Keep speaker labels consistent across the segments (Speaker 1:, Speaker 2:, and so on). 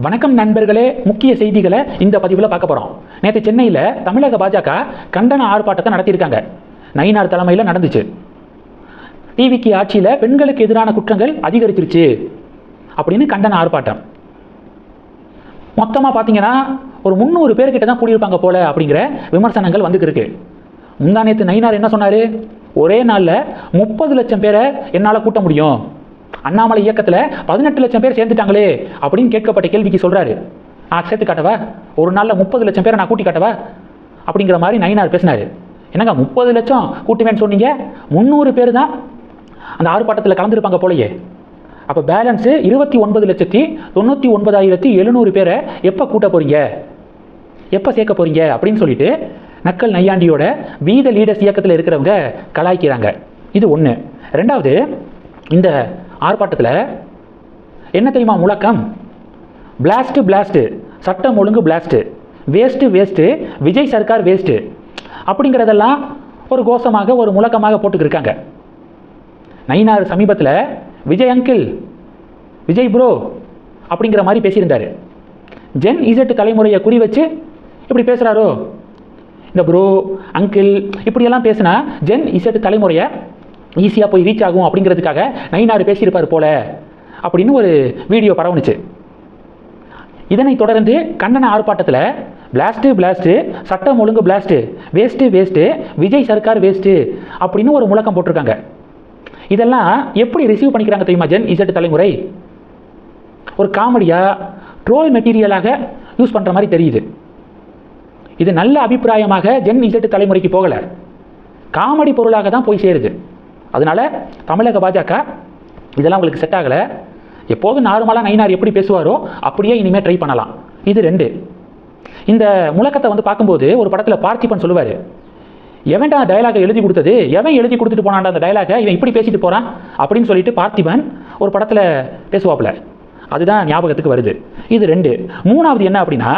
Speaker 1: வணக்கம் நண்பர்களே, முக்கிய செய்திகளை இந்த பதிவில் பார்க்க போகிறோம். நேற்று சென்னையில் தமிழக பாஜக கண்டன ஆர்ப்பாட்டத்தை நடத்தியிருக்காங்க. நயினார் தலைமையில் நடந்துச்சு. டிவிக்கு ஆட்சியில் பெண்களுக்கு எதிரான குற்றங்கள் அதிகரிச்சிருச்சு அப்படின்னு கண்டன ஆர்ப்பாட்டம். மொத்தமாக பார்த்தீங்கன்னா ஒரு 300 பேர்கிட்ட தான் கூடியிருப்பாங்க போல அப்படிங்கிற விமர்சனங்கள் வந்துக்கு இருக்கு. முந்தா நேற்று நயினார் என்ன சொன்னார்? ஒரே நாளில் 30 லட்சம் பேரை என்னால் கூட்ட முடியும், அண்ணாமலை இயக்கத்தில் 18 லட்சம் பேர் சேர்ந்துட்டாங்களே அப்படின்னு கேட்கப்பட்ட கேள்விக்கு சொல்கிறாரு, நான் சேர்த்து காட்டவா, ஒரு நாளில் 30 லட்சம் பேரை நான் கூட்டி காட்டவா அப்படிங்கிற மாதிரி நயினார் பேசினார். என்னங்க 30 லட்சம் கூட்டுவேன்னு சொன்னீங்க, 300 பேர் தான் அந்த ஆர்ப்பாட்டத்தில் கலந்துருப்பாங்க போலையே. அப்போ பேலன்ஸு 29,99,700 பேரை எப்போ கூட்ட போகிறீங்க, எப்போ சேர்க்க போகிறீங்க அப்படின்னு சொல்லிட்டு நக்கல் நையாண்டியோட வீத லீடர்ஸ் இயக்கத்தில் இருக்கிறவங்க கலாய்க்கிறாங்க. இது ஒன்று. ரெண்டாவது, இந்த ஆர்ப்பாட்டத்தில் என்ன தெரியுமா முழக்கம்? பிளாஸ்ட்டு பிளாஸ்ட்டு, சட்டம் ஒழுங்கு blast, waste waste, Vijay Sarkar waste அப்படிங்கிறதெல்லாம் ஒரு கோஷமாக ஒரு முழக்கமாக போட்டுக்கிருக்காங்க. நயினார் சமீபத்தில் விஜய் அங்கிள், விஜய் ப்ரோ அப்படிங்கிற மாதிரி பேசியிருந்தார். ஜென் இசட் தலைமுறையை குறி வச்சு இப்படி பேசுகிறாரோ, இந்த ப்ரோ அங்கிள் இப்படியெல்லாம் பேசினா ஜென் இசட் தலைமுறையை ஈஸியாக போய் ரீச் ஆகும் அப்படிங்கிறதுக்காக நயினார் பேசியிருப்பார் போல அப்படின்னு ஒரு வீடியோ பரவுனுச்சு. இதனைத் தொடர்ந்து கண்டன ஆர்ப்பாட்டத்தில் பிளாஸ்ட்டு பிளாஸ்ட்டு, சட்டம் ஒழுங்கு blast, waste waste, Vijay Sarkar waste அப்படின்னு ஒரு முழக்கம் போட்டிருக்காங்க. இதெல்லாம் எப்படி ரிசீவ் பண்ணிக்கிறாங்க தெரியுமா ஜென் இசட் தலைமுறை? ஒரு காமெடியாக ட்ரோல் மெட்டீரியலாக யூஸ் பண்ணுற மாதிரி தெரியுது. இது நல்ல அபிப்பிராயமாக ஜென் இசட் தலைமுறைக்கு போகலை, காமெடி பொருளாக தான் போய் சேருது. அதனால் தமிழக பாஜக இதெல்லாம் உங்களுக்கு செட் ஆகலை. எப்போதும் நார்மலாக நயினார் எப்படி பேசுவாரோ அப்படியே இனிமேல் ட்ரை பண்ணலாம். இது 2. இந்த முழக்கத்தை பார்க்கும்போது ஒரு படத்தில் பார்த்திபன் சொல்லுவார், எவன்டா டயலாகை எழுதி கொடுத்தது, எவன் எழுதி கொடுத்துட்டு போனான்டா அந்த டயலாகை, இவன் இப்படி பேசிட்டு போகிறான் அப்படின்னு சொல்லிட்டு பார்த்திபன் ஒரு படத்தில் பேசுவாப்புல. அதுதான் ஞாபகத்துக்கு வருது. இது 2. மூணாவது என்ன அப்படின்னா,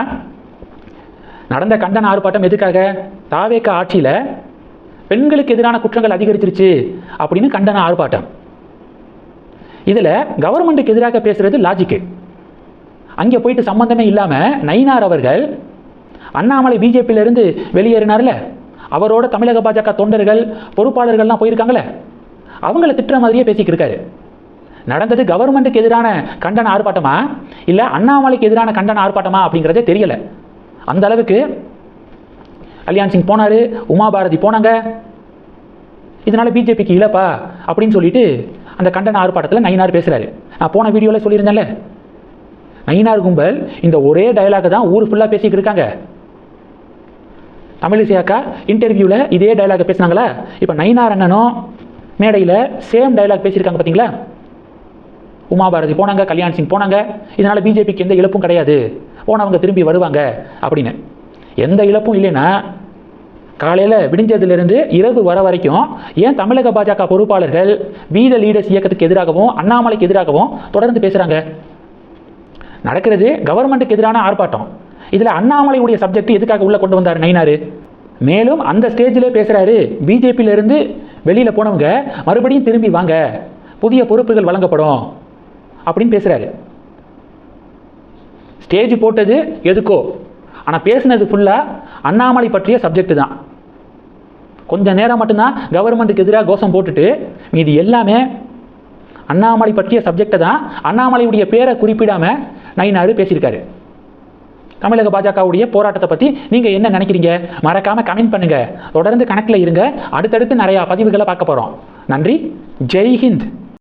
Speaker 1: நடந்த கண்டன ஆர்ப்பாட்டம் எதுக்காக? தாவேக ஆட்சியில் பெண்களுக்கு எதிரான குற்றங்கள் அதிகரிச்சிருச்சு அப்படின்னு கண்டன ஆர்ப்பாட்டம். இதில் கவர்மெண்ட்டுக்கு எதிராக பேசுறது லாஜிக்கு. அங்கே போயிட்டு சம்பந்தமே இல்லாமல் நயினார் அவர்கள் அண்ணாமலை பிஜேபியிலிருந்து வெளியேறினார்ல, அவரோட தமிழக பாஜக தொண்டர்கள் பொறுப்பாளர்கள்லாம் போயிருக்காங்களே, அவங்கள திட்டுற மாதிரியே பேசிக்கிட்டு இருக்காரு. நடந்தது கவர்மெண்ட்டுக்கு எதிரான கண்டன ஆர்ப்பாட்டமா இல்லை அண்ணாமலைக்கு எதிரான கண்டன ஆர்ப்பாட்டமா அப்படிங்கிறதே தெரியலை. அந்த அளவுக்கு கல்யாண் சிங் போனார், உமா பாரதி போனாங்க. இதனால் பிஜேபிக்கு இழப்பா அப்படின்னு சொல்லிட்டு அந்த கண்டன ஆர்ப்பாட்டத்தில் நயினார் பேசுகிறாரு. நான் போன வீடியோவில் சொல்லியிருந்தேன்ல, நயினார் கும்பல் இந்த ஒரே டயலாக தான் ஊர் ஃபுல்லாக பேசிக்கிட்டு இருக்காங்க. தமிழிசை அக்கா இன்டர்வியூவில் இதே டயலாக பேசினாங்களா, இப்போ நயினார் அண்ணனும் மேடையில் சேம் டயலாக் பேசியிருக்காங்க பார்த்தீங்களா. உமா பாரதி போனாங்க, கல்யாண் சிங் போனாங்க, இதனால் பிஜேபிக்கு எந்த இழப்பும் கிடையாது, போனவங்க திரும்பி வருவாங்க அப்படின்னு. எந்த இழப்பும் இல்லைன்னா காலையில் விடிஞ்சதுலேருந்து இரவு வர வரைக்கும் ஏன் தமிழக பாஜக பொறுப்பாளர்கள் வீத லீடர்ஸ் இயக்கத்துக்கு எதிராகவும் அண்ணாமலைக்கு எதிராகவும் தொடர்ந்து பேசுகிறாங்க? நடக்கிறது கவர்மெண்ட்டுக்கு எதிரான ஆர்ப்பாட்டம். இதில் அண்ணாமலையுடைய சப்ஜெக்ட் எதுக்காக உள்ளே கொண்டு வந்தார் நயினார்? மேலும் அந்த ஸ்டேஜிலே பேசுகிறாரு, பிஜேபியிலிருந்து வெளியில் போனவங்க மறுபடியும் திரும்பி வாங்க, புதிய பொறுப்புகள் வழங்கப்படும் அப்படின்னு பேசுகிறாரு. ஸ்டேஜ் போட்டது எதுக்கோ, ஆனால் பேசினது ஃபுல்லாக அண்ணாமலை பற்றிய சப்ஜெக்ட் தான். கொஞ்சம் நேரம் மட்டும்தான் கவர்மெண்ட்டுக்கு எதிராக கோஷம் போட்டுட்டு மீது எல்லாமே அண்ணாமலை பற்றிய சப்ஜெக்டை தான், அண்ணாமலையுடைய பேரை குறிப்பிடாமல் நயினார் பேசியிருக்காரு. தமிழக பாஜகவுடைய போராட்டத்தை பற்றி நீங்கள் என்ன நினைக்கிறீங்க? மறக்காமல் கமெண்ட் பண்ணுங்கள். தொடர்ந்து கணக்கில் இருங்க. அடுத்தடுத்து நிறையா பதிவுகளை பார்க்க போகிறோம். நன்றி. ஜெய் ஹிந்த்.